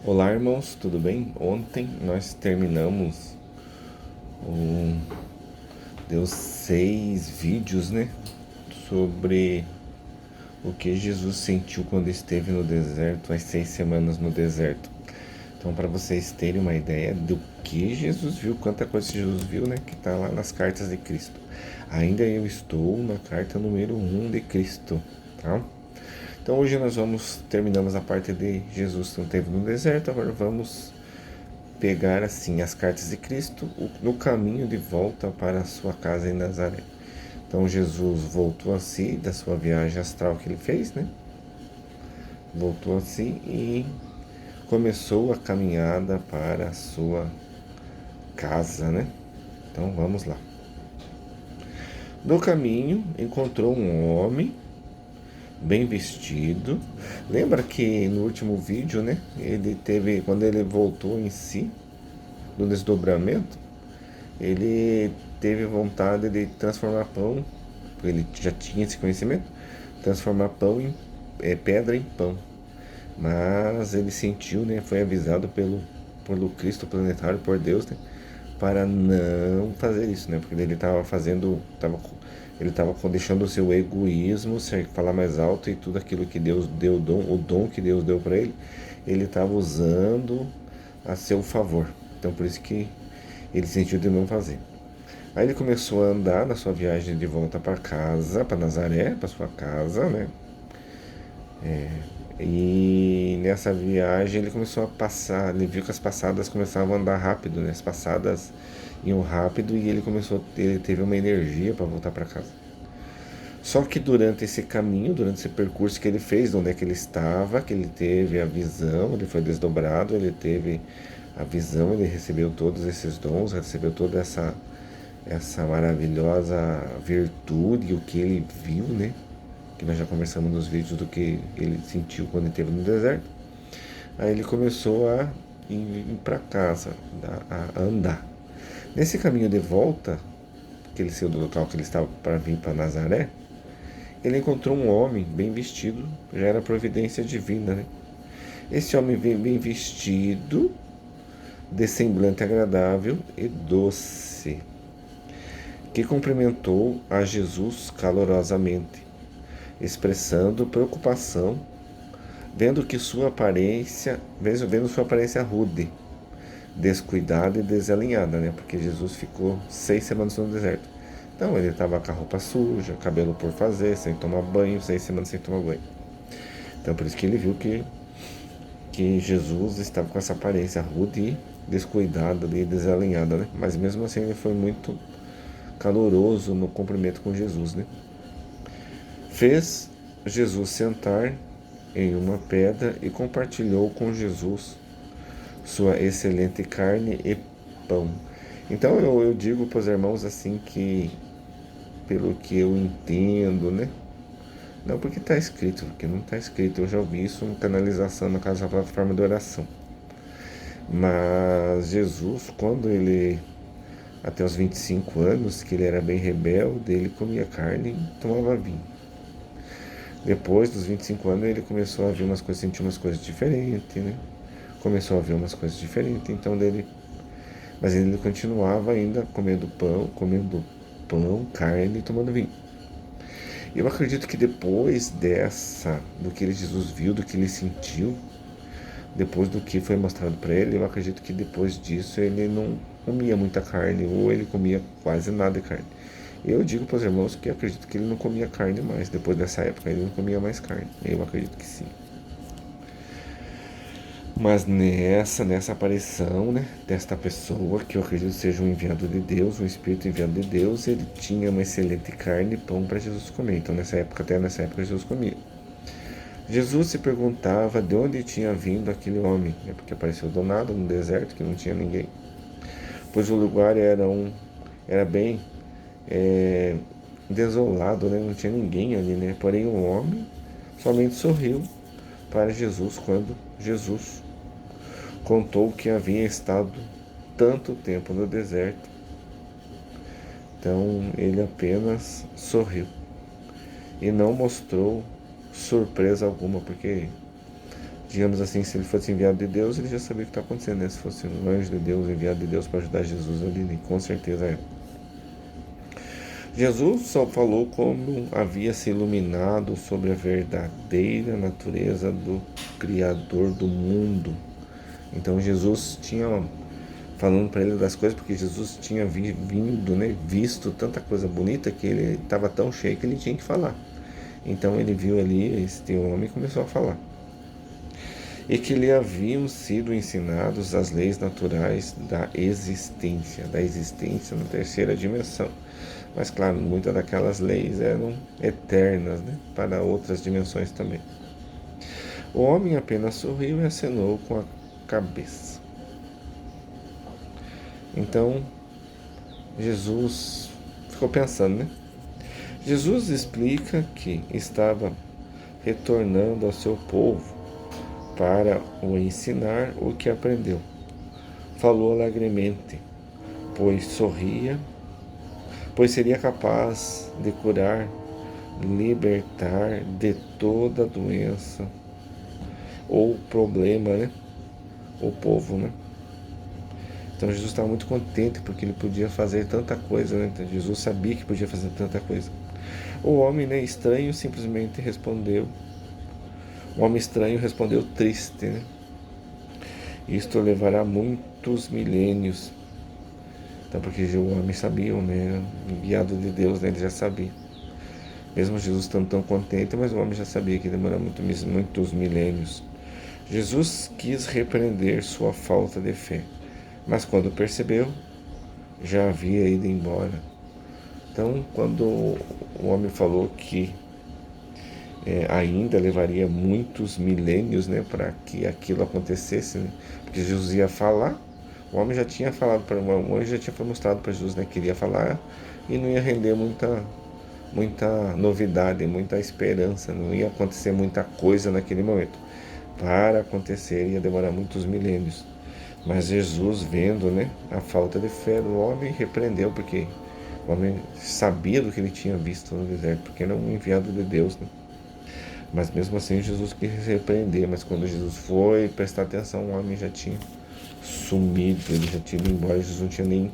Olá, irmãos, tudo bem? Ontem nós terminamos o deu 6 vídeos, né, sobre o que Jesus sentiu quando esteve no deserto, as 6 semanas no deserto. Então, para vocês terem uma ideia do que Jesus viu, quanta coisa Jesus viu, né, que está lá nas cartas de Cristo. Ainda eu estou na carta número 1 de Cristo, tá? Então hoje nós terminamos a parte de Jesus que não teve no deserto, agora vamos pegar assim as cartas de Cristo no caminho de volta para a sua casa em Nazaré. Então Jesus voltou a si da sua viagem astral que ele fez, né? Voltou a si e começou a caminhada para a sua casa, né? Então vamos lá. No caminho encontrou um homem bem vestido. Lembra que no último vídeo, né? Ele teve, quando ele voltou em si, do desdobramento, ele teve vontade de transformar pão, ele já tinha esse conhecimento, transformar pão em pedra em pão. Mas ele sentiu, né, foi avisado pelo Cristo planetário, por Deus, né, para não fazer isso, né, porque ele estava ele estava deixando o seu egoísmo falar mais alto e tudo aquilo que Deus deu, o dom que Deus deu para ele estava usando a seu favor. Então por isso que ele sentiu de não fazer. Aí ele começou a andar na sua viagem de volta para casa, para Nazaré, para sua casa, né? E nessa viagem ele começou a passar, ele viu que as passadas começavam a andar rápido, né? As passadas iam rápido e ele teve uma energia para voltar para casa. Só que durante esse caminho, durante esse percurso que ele fez, de onde é que ele estava, que ele teve a visão, ele foi desdobrado, ele teve a visão, ele recebeu todos esses dons, recebeu toda essa maravilhosa virtude, o que ele viu, né? Que nós já conversamos nos vídeos do que ele sentiu quando ele esteve no deserto. Aí ele começou a ir para casa, a andar. Nesse caminho de volta, que ele saiu do local que ele estava para vir para Nazaré, ele encontrou um homem bem vestido, já era providência divina, né? Esse homem bem vestido, de semblante agradável e doce, que cumprimentou a Jesus calorosamente, expressando preocupação, vendo sua aparência rude, descuidada e desalinhada, né? Porque Jesus ficou 6 semanas no deserto. Então ele estava com a roupa suja, cabelo por fazer, sem tomar banho, 6 semanas sem tomar banho. Então por isso que ele viu que Jesus estava com essa aparência rude e descuidada e desalinhada, né? Mas mesmo assim ele foi muito caloroso no cumprimento com Jesus, né? Fez Jesus sentar em uma pedra e compartilhou com Jesus sua excelente carne e pão. Então eu digo para os irmãos assim que, pelo que eu entendo, né? Não porque está escrito, porque não está escrito. Eu já ouvi isso em canalização na casa da plataforma de oração. Mas Jesus, quando ele, até os 25 anos, que ele era bem rebelde, ele comia carne e tomava vinho. Depois dos 25 anos, ele começou a ver umas coisas, sentir umas coisas diferentes, né? Começou a ver umas coisas diferentes, então dele. Mas ele continuava ainda comendo pão, carne e tomando vinho. Eu acredito que depois do que Jesus viu, do que ele sentiu, depois do que foi mostrado para ele, eu acredito que depois disso ele não comia muita carne, ou ele comia quase nada de carne. Eu digo para os irmãos que acredito que ele não comia carne mais, depois dessa época ele não comia mais carne. Eu acredito que sim. Mas nessa aparição, né, desta pessoa, que eu acredito seja um enviado de Deus, um espírito enviado de Deus, ele tinha uma excelente carne e pão para Jesus comer. Então até nessa época Jesus comia. Jesus se perguntava de onde tinha vindo aquele homem, né, porque apareceu do nada no deserto que não tinha ninguém. Pois o lugar era bem é, desolado, né, não tinha ninguém ali, né. Porém o homem somente sorriu para Jesus quando Jesus contou que havia estado tanto tempo no deserto. Então ele apenas sorriu e não mostrou surpresa alguma, porque digamos assim, se ele fosse enviado de Deus, ele já sabia o que está acontecendo, né? Se fosse um anjo de Deus, enviado de Deus para ajudar Jesus ali, com certeza é. Jesus só falou como havia se iluminado sobre a verdadeira natureza do Criador do mundo. Então Jesus tinha falando para ele das coisas, porque Jesus tinha vindo, né, visto tanta coisa bonita que ele estava tão cheio que ele tinha que falar. Então ele viu ali este homem e começou a falar. E que lhe haviam sido ensinados as leis naturais da existência na terceira dimensão. Mas claro, muitas daquelas leis eram eternas, né, para outras dimensões também. O homem apenas sorriu e acenou com a cabeça. Então, Jesus ficou pensando, né? Jesus explica que estava retornando ao seu povo para o ensinar o que aprendeu. Falou alegremente, pois sorria, pois seria capaz de curar, libertar de toda doença ou problema, né? O povo, né? Então Jesus estava muito contente porque ele podia fazer tanta coisa, né? Então, Jesus sabia que podia fazer tanta coisa. O homem, né, estranho simplesmente respondeu. O homem estranho respondeu triste, né? Isto levará muitos milênios. Então, porque o homem sabia, né? Enviado de Deus, né? Ele já sabia. Mesmo Jesus estando tão contente, mas o homem já sabia que ia demorar muitos milênios. Jesus quis repreender sua falta de fé, mas quando percebeu, já havia ido embora. Então, quando o homem falou que ainda levaria muitos milênios, né, para que aquilo acontecesse, né? Porque Jesus ia falar, o homem já tinha falado para o anjo, já tinha mostrado para Jesus, né, que ele ia falar e não ia render muita novidade, muita esperança, não ia acontecer muita coisa naquele momento. Para acontecer ia demorar muitos milênios. Mas Jesus, vendo, né, a falta de fé do homem, repreendeu, porque o homem sabia do que ele tinha visto no deserto, porque era um enviado de Deus, né? Mas mesmo assim Jesus quis repreender, mas quando Jesus foi prestar atenção, o homem já tinha sumido, ele já tinha ido embora, Jesus não tinha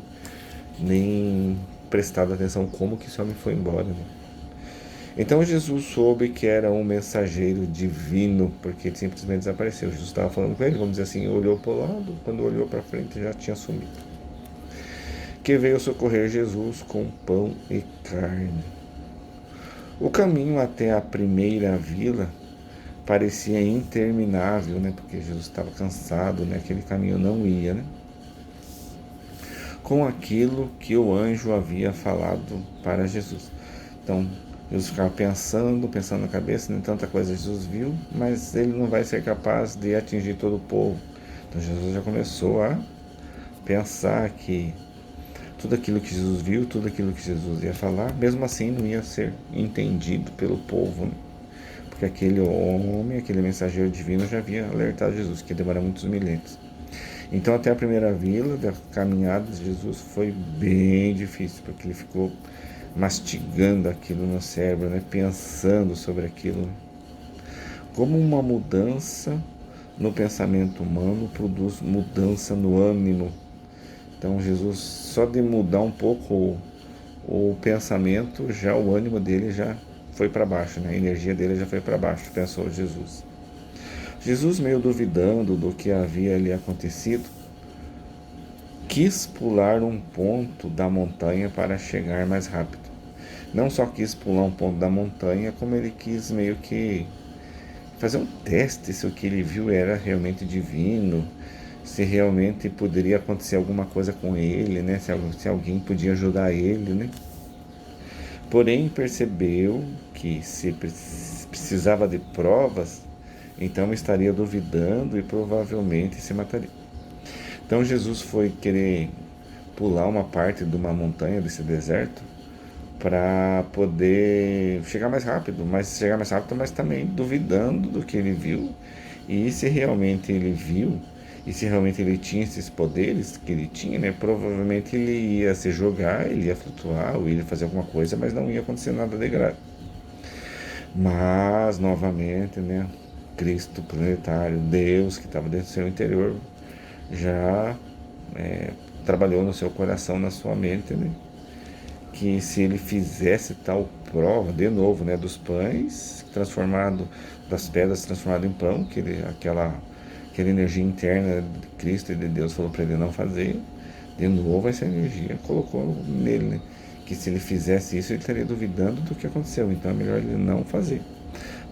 nem prestado atenção como que esse homem foi embora, né? Então Jesus soube que era um mensageiro divino, porque ele simplesmente desapareceu. Jesus estava falando com ele, vamos dizer assim, olhou para o lado, quando olhou para frente já tinha sumido. Que veio socorrer Jesus com pão e carne. O caminho até a primeira vila parecia interminável, né? Porque Jesus estava cansado, né? Aquele caminho não ia, né? Com aquilo que o anjo havia falado para Jesus. Então, Jesus ficava pensando na cabeça, né? Tanta coisa Jesus viu, mas ele não vai ser capaz de atingir todo o povo. Então, Jesus já começou a pensar que tudo aquilo que Jesus viu, tudo aquilo que Jesus ia falar, mesmo assim não ia ser entendido pelo povo, né? Porque aquele homem, aquele mensageiro divino já havia alertado Jesus, que ia demorar muitos milênios. Então até a primeira vila da caminhada de Jesus foi bem difícil, porque ele ficou mastigando aquilo no cérebro, né? Pensando sobre aquilo, né? Como uma mudança no pensamento humano produz mudança no ânimo. Então Jesus, só de mudar um pouco o pensamento, já o ânimo dele já foi para baixo, né? A energia dele já foi para baixo, pensou Jesus. Jesus, meio duvidando do que havia ali acontecido, quis pular um ponto da montanha para chegar mais rápido. Não só quis pular um ponto da montanha, como ele quis meio que fazer um teste se o que ele viu era realmente divino, se realmente poderia acontecer alguma coisa com ele, né? Se alguém podia ajudar ele, né? Porém, percebeu que se precisava de provas, então estaria duvidando e provavelmente se mataria. Então Jesus foi querer pular uma parte de uma montanha desse deserto para poder chegar mais rápido, mas também duvidando do que ele viu. E se realmente ele viu, e se realmente ele tinha esses poderes que ele tinha, né, provavelmente ele ia se jogar, ele ia flutuar, ou ia fazer alguma coisa, mas não ia acontecer nada de grave. Mas, novamente, né, Cristo planetário, Deus que estava dentro do seu interior, já trabalhou no seu coração, na sua mente, né? Que se ele fizesse tal prova, de novo, né, dos pães transformado, das pedras transformado em pão, que aquela energia interna de Cristo e de Deus falou para ele não fazer, de novo essa energia colocou nele, né, que se ele fizesse isso ele estaria duvidando do que aconteceu, então é melhor ele não fazer,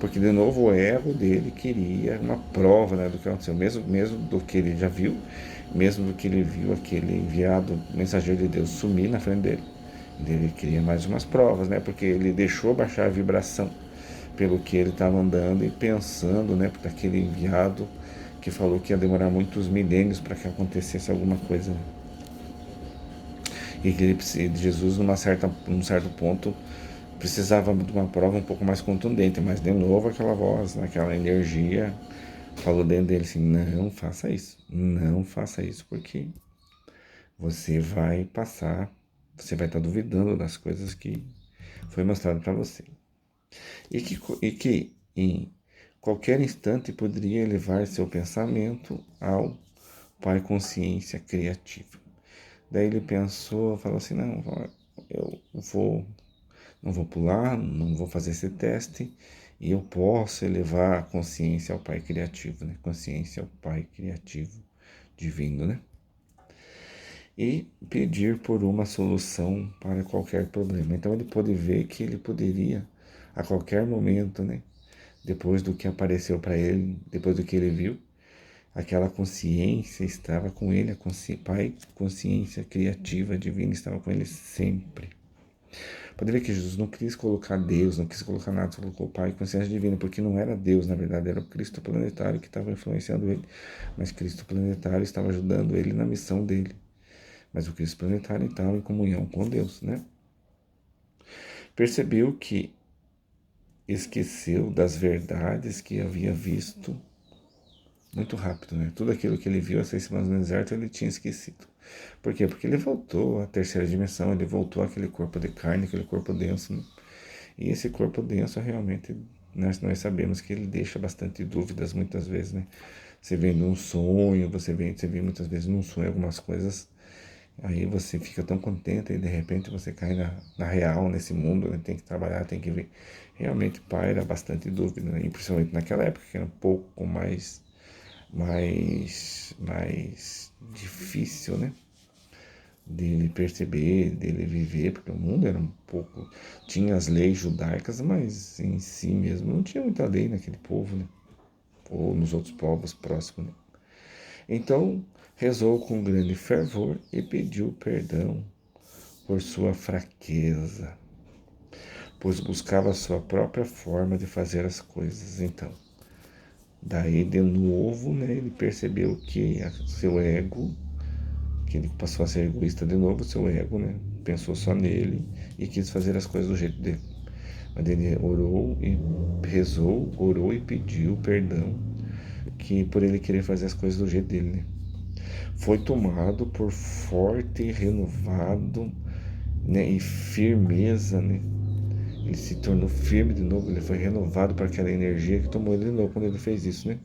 porque de novo o ego dele queria uma prova, né, do que aconteceu, mesmo do que ele já viu, mesmo do que ele viu aquele enviado mensageiro de Deus sumir na frente dele. Ele queria mais umas provas, né? Porque ele deixou baixar a vibração pelo que ele estava andando e pensando, né? Por aquele enviado que falou que ia demorar muitos milênios para que acontecesse alguma coisa. Né? E que Jesus, num certo ponto, precisava de uma prova um pouco mais contundente. Mas, de novo, aquela voz, aquela energia falou dentro dele assim, não faça isso. Não faça isso, porque você vai passar, você vai estar duvidando das coisas que foi mostrado para você. E que em qualquer instante poderia elevar seu pensamento ao Pai Consciência Criativa. Daí ele pensou, falou assim, não, eu não vou pular, não vou fazer esse teste, e eu posso elevar a consciência ao Pai Criativo, né? Consciência ao Pai Criativo Divino, né? E pedir por uma solução para qualquer problema. Então ele pôde ver que ele poderia, a qualquer momento, né, depois do que apareceu para ele, depois do que ele viu, aquela consciência estava com ele, Pai, consciência criativa, divina, estava com ele sempre. Pode ver que Jesus não quis colocar Deus, não quis colocar nada, só colocou Pai, consciência divina, porque não era Deus, na verdade, era o Cristo planetário que estava influenciando ele, mas Cristo planetário estava ajudando ele na missão dele. Mas o Cristo planetário estava em comunhão com Deus, né? Percebeu que esqueceu das verdades que havia visto muito rápido, né? Tudo aquilo que ele viu há 6 semanas no deserto, ele tinha esquecido. Por quê? Porque ele voltou à terceira dimensão, ele voltou àquele corpo de carne, aquele corpo denso, né? E esse corpo denso, realmente, nós sabemos que ele deixa bastante dúvidas muitas vezes, né? Você vê num sonho, você vê muitas vezes num sonho algumas coisas. Aí você fica tão contente e de repente você cai na real, nesse mundo, né? Tem que trabalhar, tem que ver. Realmente paira bastante dúvida, né? E principalmente naquela época que era um pouco mais difícil, né? Dele perceber, dele viver, porque o mundo era um pouco. Tinha as leis judaicas, mas em si mesmo não tinha muita lei naquele povo, né? Ou nos outros povos próximos, né? Então, rezou com grande fervor e pediu perdão por sua fraqueza, pois buscava a sua própria forma de fazer as coisas. Então, daí de novo, né, ele percebeu que seu ego, que ele passou a ser egoísta de novo, seu ego, né, pensou só nele e quis fazer as coisas do jeito dele. Mas ele orou e rezou, orou e pediu perdão, que por ele querer fazer as coisas do jeito dele, né? Foi tomado por forte e renovado, né, e firmeza, né? Ele se tornou firme de novo, ele foi renovado para aquela energia que tomou ele de novo quando ele fez isso, né?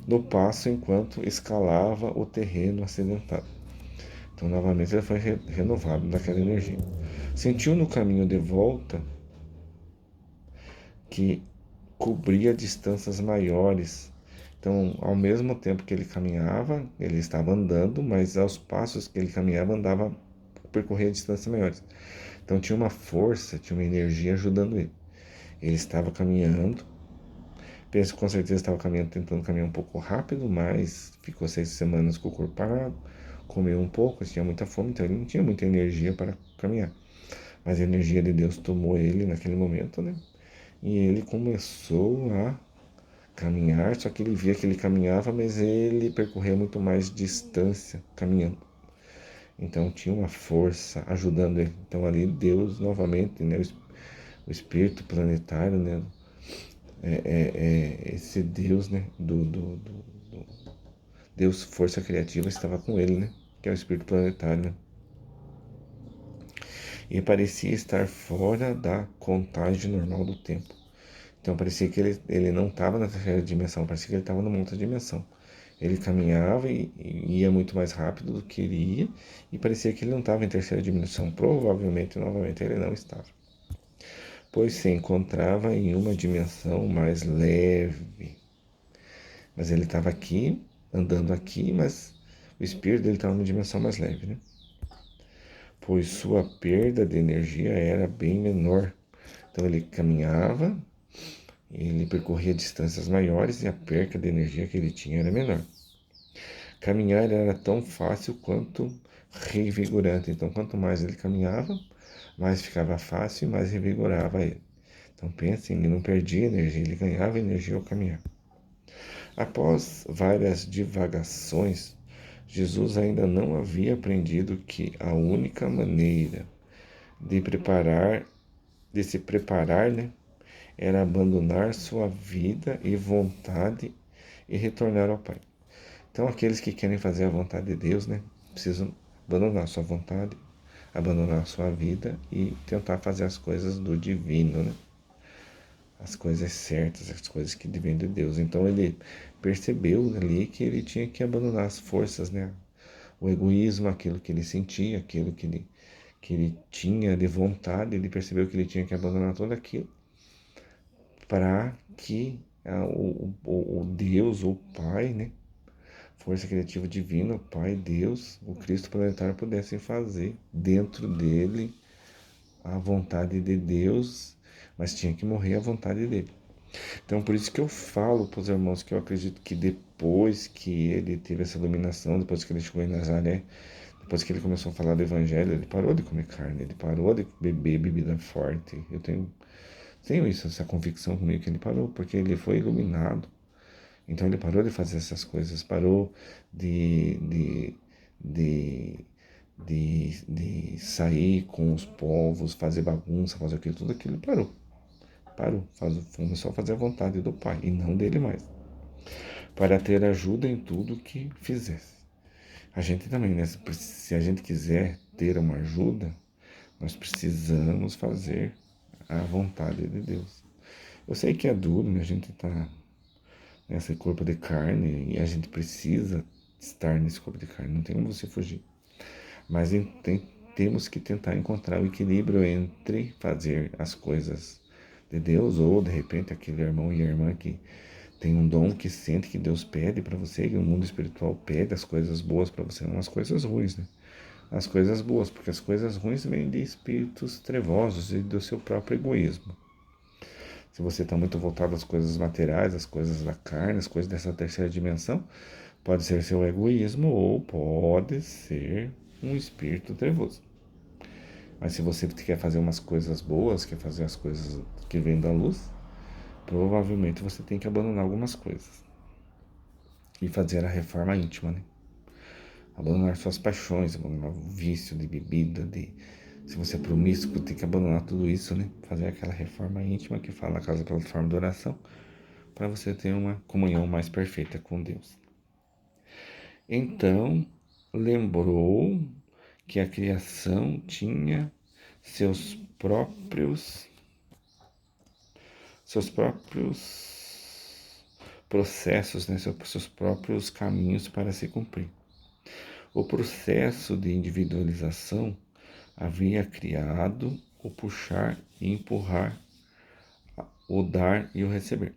No passo enquanto escalava o terreno acidentado. Então, novamente, ele foi renovado daquela energia. Sentiu no caminho de volta que cobria distâncias maiores. Então, ao mesmo tempo que ele caminhava, ele estava andando, mas aos passos que ele caminhava, percorria distâncias maiores. Então, tinha uma força, tinha uma energia ajudando ele. Ele estava caminhando, penso que com certeza estava caminhando, tentando caminhar um pouco rápido, mas ficou 6 semanas com o corpo parado, comeu um pouco, tinha muita fome, então ele não tinha muita energia para caminhar. Mas a energia de Deus tomou ele naquele momento, né? E ele começou a caminhar, só que ele via que ele caminhava, mas ele percorria muito mais distância caminhando. Então tinha uma força ajudando ele. Então ali Deus novamente, né, o espírito planetário, né, esse Deus, né, do Deus Força Criativa estava com ele, né, que é o espírito planetário, né. E parecia estar fora da contagem normal do tempo. Então parecia que ele não estava na terceira dimensão, parecia que ele estava numa outra dimensão. Ele caminhava e ia muito mais rápido do que ele ia, e parecia que ele não estava em terceira dimensão. Provavelmente, novamente, ele não estava, pois se encontrava em uma dimensão mais leve. Mas ele estava aqui, andando aqui, mas o espírito dele estava numa dimensão mais leve, né? Pois sua perda de energia era bem menor. Então ele caminhava, ele percorria distâncias maiores e a perca de energia que ele tinha era menor. Caminhar era tão fácil quanto revigorante. Então, quanto mais ele caminhava, mais ficava fácil e mais revigorava ele. Então, pensem, ele não perdia energia, ele ganhava energia ao caminhar. Após várias divagações, Jesus ainda não havia aprendido que a única maneira de se preparar, né, era abandonar sua vida e vontade e retornar ao Pai. Então, aqueles que querem fazer a vontade de Deus, né, precisam abandonar sua vontade, abandonar sua vida e tentar fazer as coisas do divino, né? As coisas certas, as coisas que vêm de Deus. Então, ele percebeu ali que ele tinha que abandonar as forças, né? O egoísmo, aquilo que ele sentia, aquilo que ele tinha de vontade, ele percebeu que ele tinha que abandonar tudo aquilo para que o Deus, o Pai, né? Força criativa divina, o Pai, Deus, o Cristo planetário pudessem fazer dentro dele a vontade de Deus, mas tinha que morrer a vontade dele. Então, por isso que eu falo para os irmãos que eu acredito que depois que ele teve essa iluminação, depois que ele chegou em Nazaré, depois que ele começou a falar do Evangelho, ele parou de comer carne, ele parou de beber bebida forte. Eu tenho isso, essa convicção comigo que ele parou, porque ele foi iluminado. Então ele parou de fazer essas coisas, parou de, de, de, de sair com os povos, fazer bagunça, fazer aquilo, tudo aquilo, ele parou. Parou, começou a fazer a vontade do Pai e não dele mais, para ter ajuda em tudo que fizesse. A gente também, né? Se a gente quiser ter uma ajuda, nós precisamos fazer a vontade de Deus. Eu sei que é duro, né? A gente está nesse corpo de carne e a gente precisa estar nesse corpo de carne, não tem como você fugir. Mas temos que tentar encontrar o equilíbrio entre fazer as coisas de Deus ou, de repente, aquele irmão e irmã que tem um dom que sente que Deus pede para você, que o mundo espiritual pede as coisas boas para você, não as coisas ruins, né? As coisas boas, porque as coisas ruins vêm de espíritos trevosos e do seu próprio egoísmo. Se você está muito voltado às coisas materiais, às coisas da carne, às coisas dessa terceira dimensão, pode ser seu egoísmo ou pode ser um espírito trevoso. Mas se você quer fazer umas coisas boas, quer fazer as coisas que vêm da luz, provavelmente você tem que abandonar algumas coisas e fazer a reforma íntima, né? Abandonar suas paixões, abandonar o vício de bebida, se você é promíscuo, tem que abandonar tudo isso, né? Fazer aquela reforma íntima que fala na casa plataforma de oração, para você ter uma comunhão mais perfeita com Deus. Então, lembrou que a criação tinha seus próprios processos, né? Seus próprios caminhos para se cumprir. O processo de individualização havia criado o puxar e empurrar, o dar e o receber.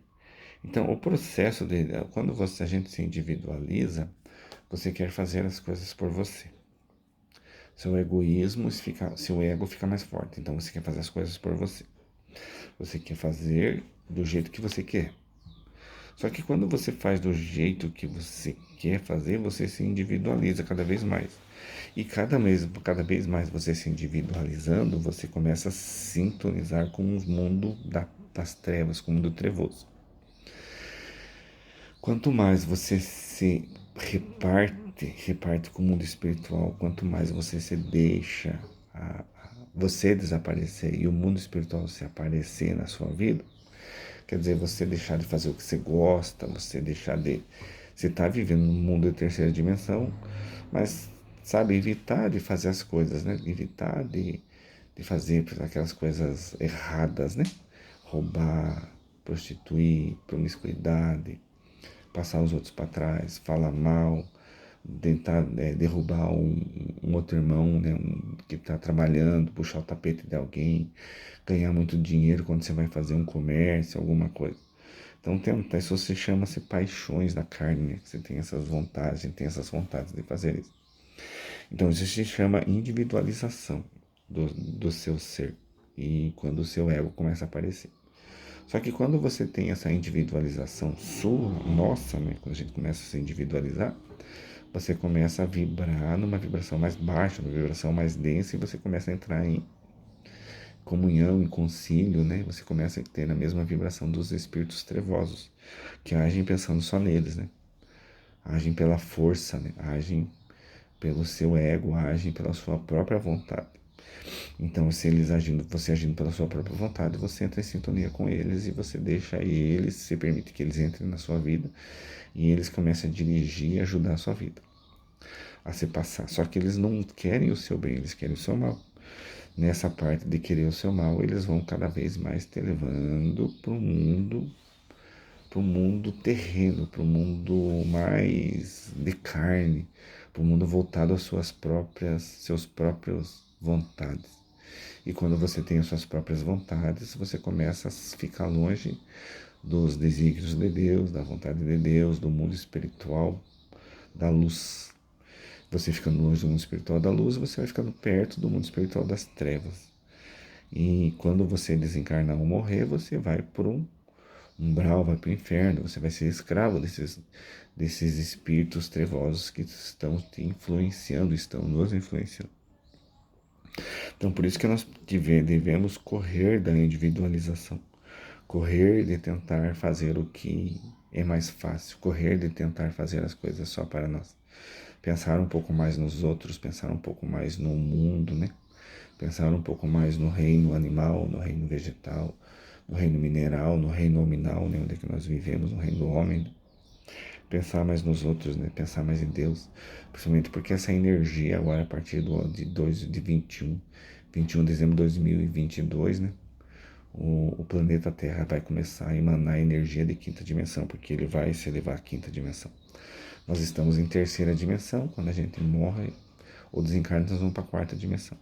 Então, o processo de quando a gente se individualiza, você quer fazer as coisas por você. Seu egoísmo seu ego fica mais forte. Então, você quer fazer as coisas por você. Você quer fazer do jeito que você quer. Só que quando você faz do jeito que você quer fazer, você se individualiza cada vez mais. E cada vez mais você se individualizando, você começa a sintonizar com o mundo das trevas, com o mundo trevoso. Quanto mais você se reparte com o mundo espiritual, quanto mais você se deixa você desaparecer e o mundo espiritual se aparecer na sua vida, quer dizer, você deixar de fazer o que você gosta, você deixar de... Você está vivendo num mundo de terceira dimensão, mas, sabe, evitar de fazer as coisas, né? Evitar de fazer aquelas coisas erradas, né? Roubar, prostituir, promiscuidade, passar os outros para trás, falar mal, tentar derrubar um outro irmão, né, que está trabalhando, puxar o tapete de alguém, ganhar muito dinheiro quando você vai fazer um comércio, alguma coisa. Então, isso se chama-se paixões da carne, né? Você tem essas vontades, a gente tem essas vontades de fazer isso. Então, isso se chama individualização do seu ser. E quando o seu ego começa a aparecer. Só que quando você tem essa individualização sua, nossa, né? Quando a gente começa a se individualizar, você começa a vibrar numa vibração mais baixa, numa vibração mais densa, e você começa a entrar em comunhão, em concílio, né? Você começa a ter a mesma vibração dos espíritos trevosos, que agem pensando só neles, né? Agem pela força, né? Agem pelo seu ego, agem pela sua própria vontade. Então, se eles você agindo pela sua própria vontade, você entra em sintonia com eles e você deixa eles, você permite que eles entrem na sua vida e eles começam a dirigir e ajudar a sua vida a se passar. Só que eles não querem o seu bem, eles querem o seu mal. Nessa parte de querer o seu mal, eles vão cada vez mais te levando para o mundo terreno, para o mundo mais de carne, para o mundo voltado às seus próprios vontades. E quando você tem as suas próprias vontades, você começa a ficar longe dos desígnios de Deus, da vontade de Deus, do mundo espiritual, da luz. Você ficando longe do mundo espiritual da luz, você vai ficando perto do mundo espiritual das trevas. E quando você desencarnar ou morrer, você vai por um umbral, vai para o inferno, você vai ser escravo desses espíritos trevosos que estão te influenciando, estão nos influenciando. Então, por isso que nós devemos correr da individualização, correr de tentar fazer o que é mais fácil, correr de tentar fazer as coisas só para nós. Pensar um pouco mais nos outros, pensar um pouco mais no mundo, né? Pensar um pouco mais no reino animal, no reino vegetal, no reino mineral, no reino nominal, né? Onde é que nós vivemos, no reino do homem, né? Pensar mais nos outros, né? Pensar mais em Deus, principalmente porque essa energia agora, a partir de 21 de dezembro de 2022, né? O planeta Terra vai começar a emanar energia de quinta dimensão, porque ele vai se elevar à quinta dimensão. Nós estamos em terceira dimensão, quando a gente morre ou desencarna, nós vamos para a quarta dimensão.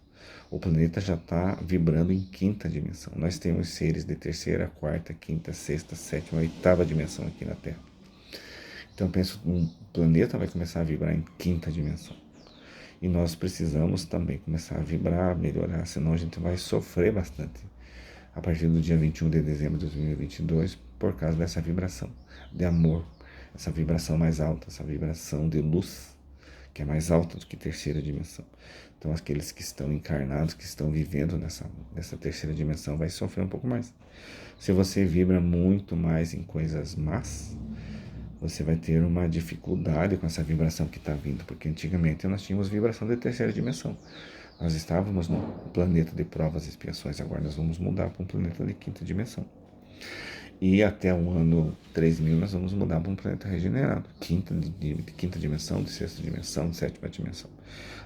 O planeta já está vibrando em quinta dimensão. Nós temos seres de terceira, quarta, quinta, sexta, sétima, oitava dimensão aqui na Terra. Então, penso que um planeta vai começar a vibrar em quinta dimensão. E nós precisamos também começar a vibrar, melhorar, senão a gente vai sofrer bastante a partir do dia 21 de dezembro de 2022 por causa dessa vibração de amor, essa vibração mais alta, essa vibração de luz, que é mais alta do que terceira dimensão. Então, aqueles que estão encarnados, que estão vivendo nessa terceira dimensão, vai sofrer um pouco mais. Se você vibra muito mais em coisas más, você vai ter uma dificuldade com essa vibração que está vindo, porque antigamente nós tínhamos vibração de terceira dimensão. Nós estávamos no planeta de provas e expiações, agora nós vamos mudar para um planeta de quinta dimensão. E até o ano 3000 nós vamos mudar para um planeta regenerado, de quinta dimensão, de sexta dimensão, de sétima dimensão.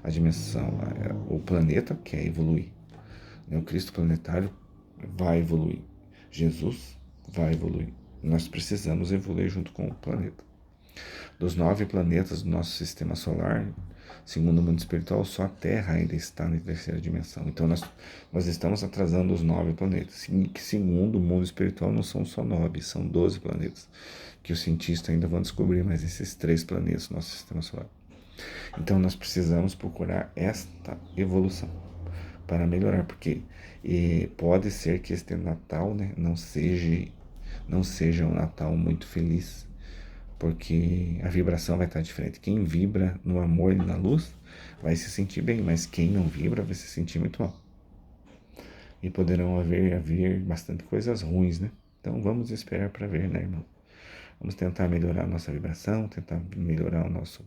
A dimensão, o planeta quer evoluir. O Cristo planetário vai evoluir. Jesus vai evoluir. Nós precisamos evoluir junto com o planeta. Dos 9 planetas do nosso sistema solar, segundo o mundo espiritual, só a Terra ainda está na terceira dimensão. Então nós estamos atrasando os 9 planetas, que segundo o mundo espiritual não são só 9, são 12 planetas, que os cientistas ainda vão descobrir mais esses 3 planetas do nosso sistema solar. Então nós precisamos procurar esta evolução para melhorar, porque pode ser que este Natal, né, não seja um Natal muito feliz, porque a vibração vai estar diferente. Quem vibra no amor e na luz vai se sentir bem, mas quem não vibra vai se sentir muito mal. E poderão haver bastante coisas ruins, né? Então vamos esperar para ver, né, irmão? Vamos tentar melhorar a nossa vibração, tentar melhorar nossa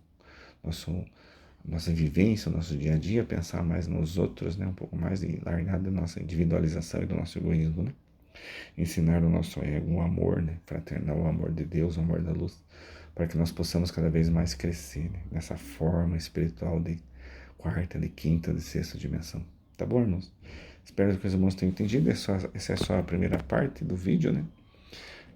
vivência, o nosso dia a dia, pensar mais nos outros, né? Um pouco mais e largar da nossa individualização e do nosso egoísmo, né? Ensinar o nosso ego o amor, né? Fraternal, o amor de Deus, o amor da luz, para que nós possamos cada vez mais crescer, né? Nessa forma espiritual de quarta, de quinta, de sexta dimensão. Tá bom, irmãos? Espero que os irmãos tenham entendido. Essa é só a primeira parte do vídeo, né?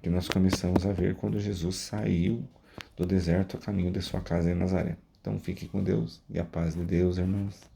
que nós começamos a ver quando Jesus saiu do deserto a caminho de sua casa em Nazaré. Então fique com Deus e a paz de Deus, irmãos.